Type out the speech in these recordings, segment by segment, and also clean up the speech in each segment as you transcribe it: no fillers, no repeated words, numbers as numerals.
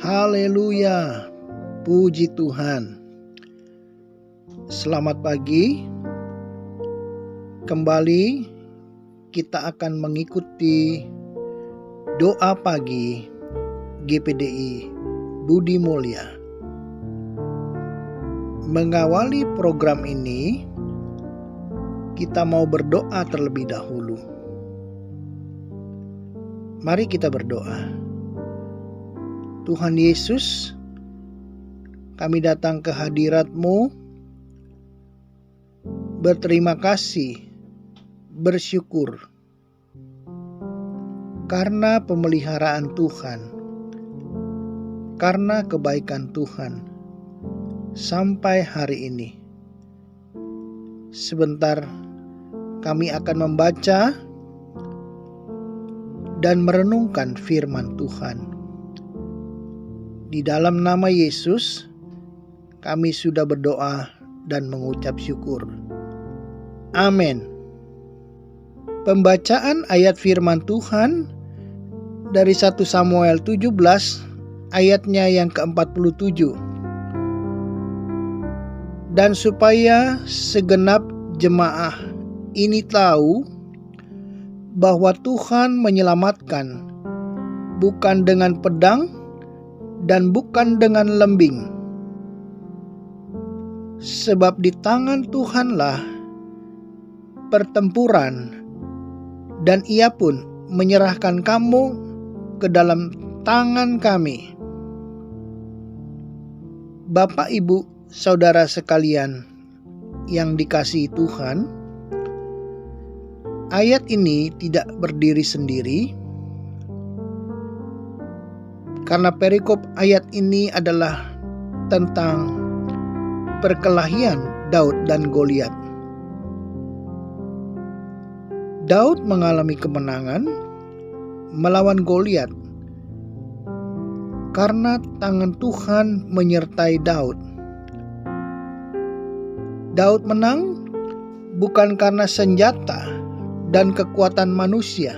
Haleluya, puji Tuhan. Selamat pagi. Kembali kita akan mengikuti doa pagi GPDI Budi Mulya. Mengawali program ini, kita mau berdoa terlebih dahulu. Mari kita berdoa. Tuhan Yesus, kami datang ke hadirat-Mu, berterima kasih, bersyukur karena pemeliharaan Tuhan, karena kebaikan Tuhan sampai hari ini. Sebentar kami akan membaca dan merenungkan firman Tuhan. Di dalam nama Yesus, kami sudah berdoa dan mengucap syukur. Amin. Pembacaan ayat firman Tuhan dari 1 Samuel 17 ayatnya yang ke-47. Dan supaya segenap jemaah ini tahu bahwa Tuhan menyelamatkan bukan dengan pedang dan bukan dengan lembing. Sebab di tangan Tuhanlah pertempuran, dan Ia pun menyerahkan kamu ke dalam tangan kami. Bapak, Ibu, Saudara sekalian yang dikasihi Tuhan, ayat ini tidak berdiri sendiri, karena perikop ayat ini adalah tentang perkelahian Daud dan Goliat. Daud mengalami kemenangan melawan Goliat karena tangan Tuhan menyertai Daud. Daud menang bukan karena senjata dan kekuatan manusia,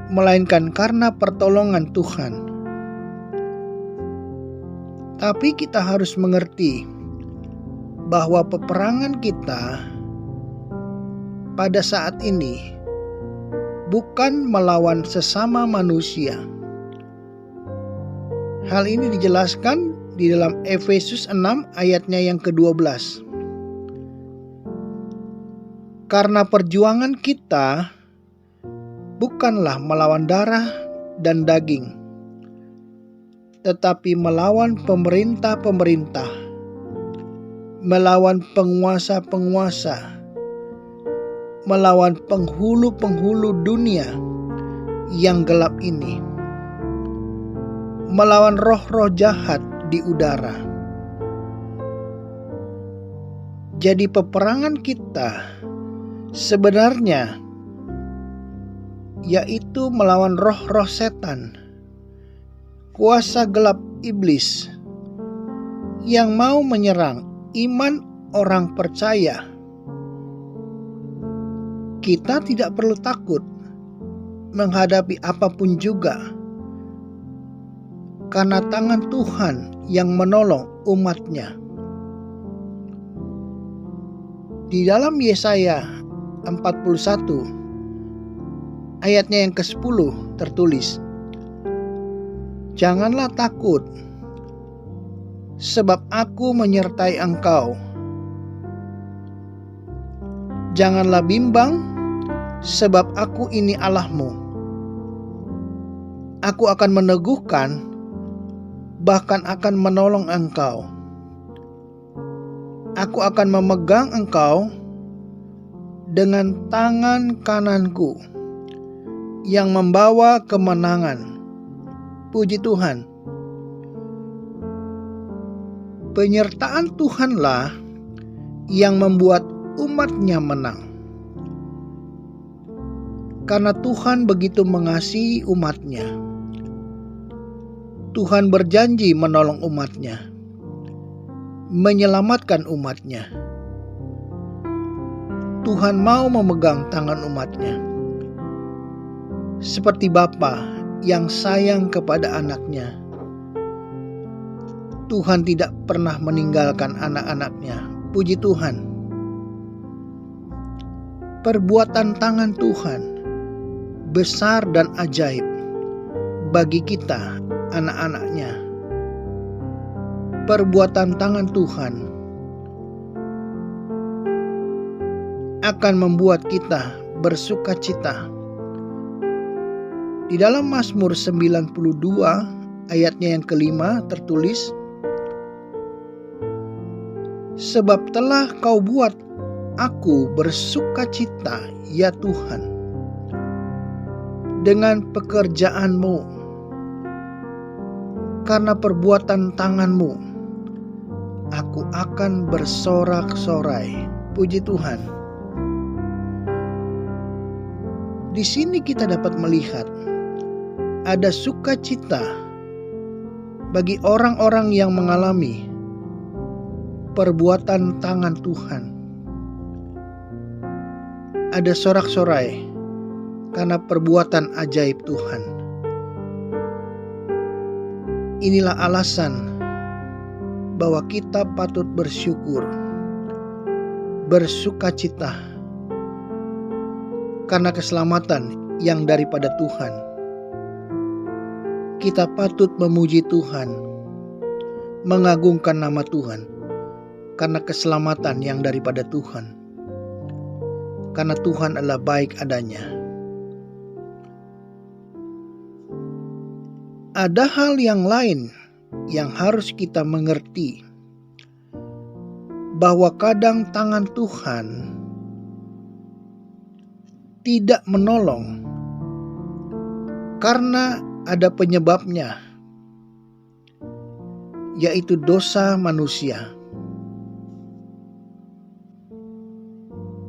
melainkan karena pertolongan Tuhan. Tapi kita harus mengerti bahwa peperangan kita pada saat ini bukan melawan sesama manusia. Hal ini dijelaskan di dalam Efesus 6 ayatnya yang ke-12. Karena perjuangan kita bukanlah melawan darah dan daging, tetapi melawan pemerintah-pemerintah, melawan penguasa-penguasa, melawan penghulu-penghulu dunia yang gelap ini, melawan roh-roh jahat di udara. Jadi peperangan kita sebenarnya yaitu melawan roh-roh setan, kuasa gelap iblis yang mau menyerang iman orang percaya. Kita tidak perlu takut menghadapi apapun juga, karena tangan Tuhan yang menolong umat-Nya. Di dalam Yesaya 41 ayatnya yang ke-10 tertulis, "Janganlah takut, sebab aku menyertai engkau. Janganlah bimbang, sebab aku ini Allahmu. Aku akan meneguhkan, bahkan akan menolong engkau. Aku akan memegang engkau dengan tangan kananku yang membawa kemenangan." Puji Tuhan. Penyertaan Tuhanlah yang membuat umat-Nya menang. Karena Tuhan begitu mengasihi umat-Nya, Tuhan berjanji menolong umat-Nya, menyelamatkan umat-Nya. Tuhan mau memegang tangan umat-Nya. Seperti Bapa yang sayang kepada anaknya, Tuhan tidak pernah meninggalkan anak-anaknya. Puji Tuhan. Perbuatan tangan Tuhan besar dan ajaib bagi kita, anak-anaknya. Perbuatan tangan Tuhan akan membuat kita bersukacita. Di dalam Mazmur 92 ayatnya yang kelima tertulis, sebab telah kau buat aku bersukacita, ya Tuhan, dengan pekerjaanmu, karena perbuatan tanganmu aku akan bersorak-sorai. Puji Tuhan. Di sini kita dapat melihat ada sukacita bagi orang-orang yang mengalami perbuatan tangan Tuhan. Ada sorak-sorai karena perbuatan ajaib Tuhan. Inilah alasan bahwa kita patut bersyukur, bersukacita karena keselamatan yang daripada Tuhan. Kita patut memuji Tuhan, mengagungkan nama Tuhan karena keselamatan yang daripada Tuhan. Karena Tuhan adalah baik adanya. Ada hal yang lain yang harus kita mengerti, bahwa kadang tangan Tuhan tidak menolong karena ada penyebabnya, yaitu dosa manusia.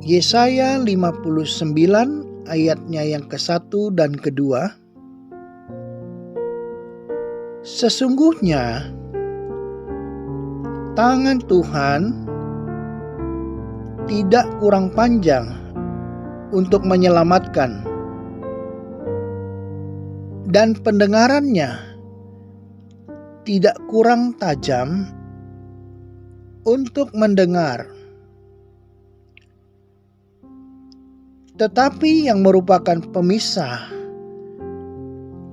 Yesaya 59 ayatnya yang ke-1 dan ke-2. Sesungguhnya tangan Tuhan tidak kurang panjang untuk menyelamatkan, dan pendengarannya tidak kurang tajam untuk mendengar. Tetapi yang merupakan pemisah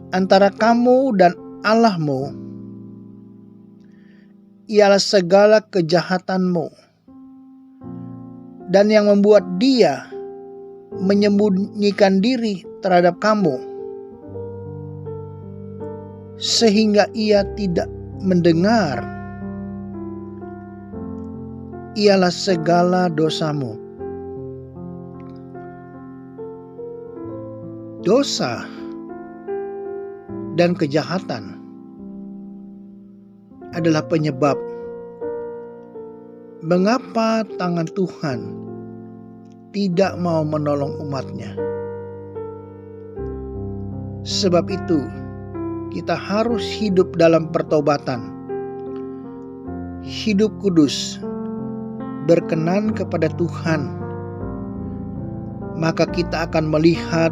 antara kamu dan Allahmu ialah segala kejahatanmu, dan yang membuat Dia menyembunyikan diri terhadap kamu sehingga Ia tidak mendengar ialah segala dosamu. Dosa dan kejahatan adalah penyebab mengapa tangan Tuhan tidak mau menolong umatnya. Sebab itu kita harus hidup dalam pertobatan, hidup kudus, berkenan kepada Tuhan. Maka kita akan melihat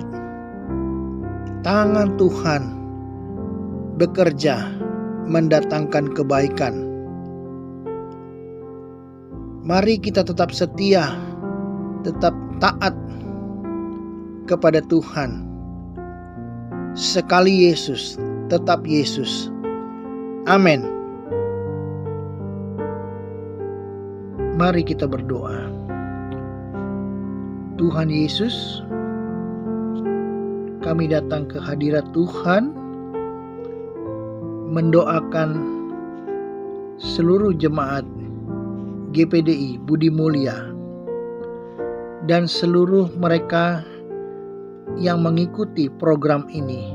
tangan Tuhan bekerja mendatangkan kebaikan. Mari kita tetap setia, tetap taat kepada Tuhan. Sekali Yesus, tetap Yesus. Amin. Mari kita berdoa. Tuhan Yesus, kami datang ke hadirat Tuhan, mendoakan seluruh jemaat GPDI Budi Mulia dan seluruh mereka yang mengikuti program ini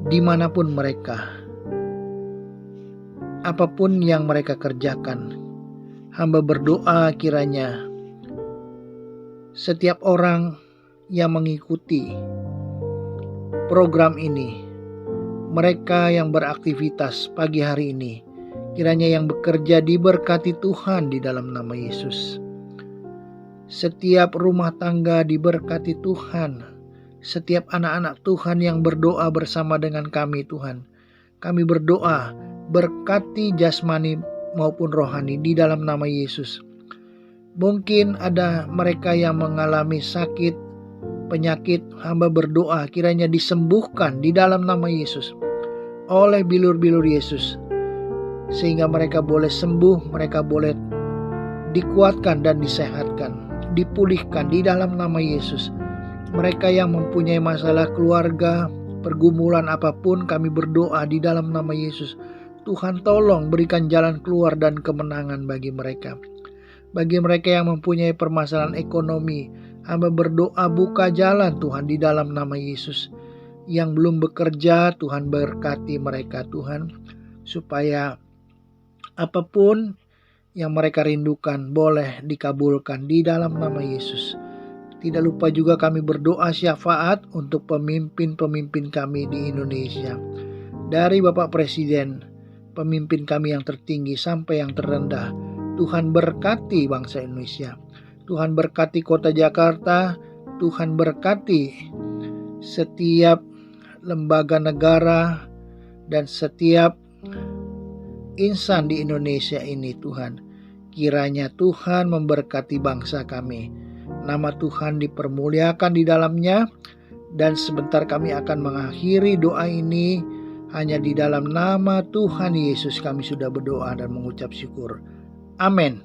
dimanapun mereka, apapun yang mereka kerjakan. Hamba berdoa kiranya setiap orang yang mengikuti program ini, mereka yang beraktivitas pagi hari ini, kiranya yang bekerja diberkati Tuhan di dalam nama Yesus. Setiap rumah tangga diberkati Tuhan. Setiap anak-anak Tuhan yang berdoa bersama dengan kami Tuhan, kami berdoa berkati jasmani maupun rohani di dalam nama Yesus. Mungkin ada mereka yang mengalami sakit, penyakit, hamba berdoa kiranya disembuhkan di dalam nama Yesus oleh bilur-bilur Yesus, sehingga mereka boleh sembuh, mereka boleh dikuatkan dan disehatkan, dipulihkan di dalam nama Yesus. Mereka yang mempunyai masalah keluarga, pergumulan apapun, kami berdoa di dalam nama Yesus. Tuhan tolong berikan jalan keluar dan kemenangan bagi mereka. Bagi mereka yang mempunyai permasalahan ekonomi, hamba berdoa buka jalan Tuhan di dalam nama Yesus. Yang belum bekerja, Tuhan berkati mereka Tuhan, supaya apapun yang mereka rindukan boleh dikabulkan di dalam nama Yesus. Tidak lupa juga kami berdoa syafaat untuk pemimpin-pemimpin kami di Indonesia. Dari Bapak Presiden, pemimpin kami yang tertinggi sampai yang terendah. Tuhan berkati bangsa Indonesia. Tuhan berkati kota Jakarta. Tuhan berkati setiap lembaga negara dan setiap insan di Indonesia ini Tuhan. Kiranya Tuhan memberkati bangsa kami. Nama Tuhan dipermuliakan di dalamnya. Dan sebentar kami akan mengakhiri doa ini. Hanya di dalam nama Tuhan Yesus kami sudah berdoa dan mengucap syukur. Amin.